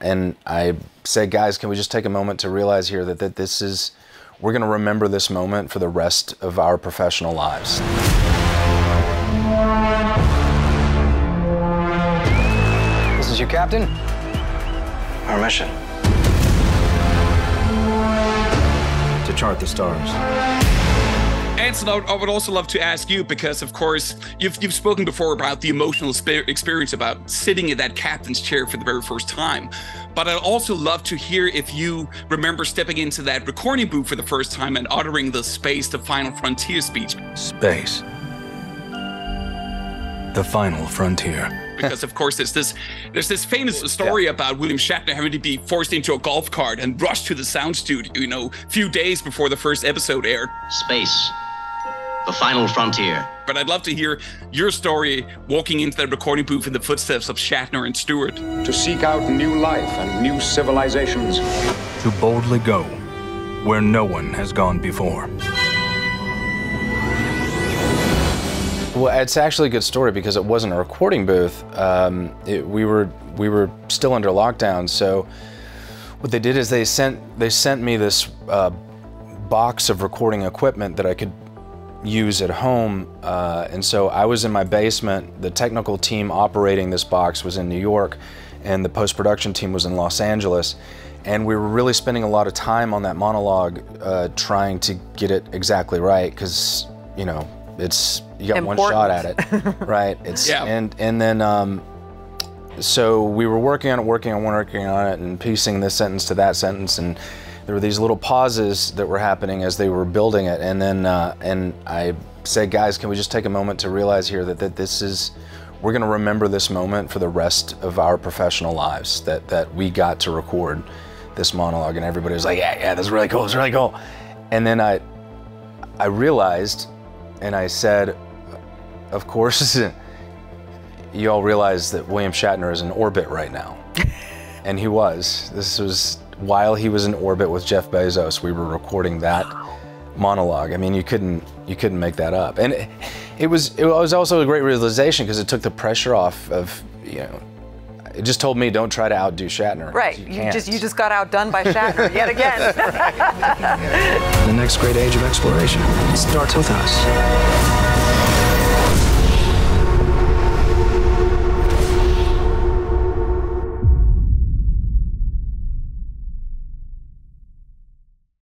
And I said, guys, can we just take a moment to realize here that we're going to remember this moment for the rest of our professional lives. This is your captain. Our mission. To chart the stars. Anson, I would also love to ask you, because of course you've spoken before about the emotional experience about sitting in that captain's chair for the very first time. But I'd also love to hear if you remember stepping into that recording booth for the first time and uttering the Space, the Final Frontier speech. Space. The Final Frontier. Because of course there's this famous story about William Shatner having to be forced into a golf cart and rushed to the sound studio, you know, a few days before the first episode aired. Space. The Final Frontier. But I'd love to hear your story walking into that recording booth in the footsteps of Shatner and Stewart. To seek out new life and new civilizations. To boldly go where no one has gone before. Well, it's actually a good story because it wasn't a recording booth. We were still under lockdown, so what they did is they sent me this box of recording equipment that I could use at home, and so I was in my basement. The technical team operating this box was in New York, and the post-production team was in Los Angeles, and we were really spending a lot of time on that monologue trying to get it exactly right, because, you know, you got one shot at it, right? And then so we were working on it and piecing this sentence to that sentence, and there were these little pauses that were happening as they were building it, and then and I said, guys, can we just take a moment to realize here that we're going to remember this moment for the rest of our professional lives, that we got to record this monologue. And everybody was like, yeah, that's really cool, it's really cool. And then I realized, and I said, of course, you all realize that William Shatner is in orbit right now. And he was. This was while he was in orbit with Jeff Bezos. We were recording that monologue. I mean, you couldn't make that up. And it was also a great realization, because it took the pressure off of, you know, it just told me, don't try to outdo Shatner. Right, you just got outdone by Shatner yet again. The next great age of exploration starts with us.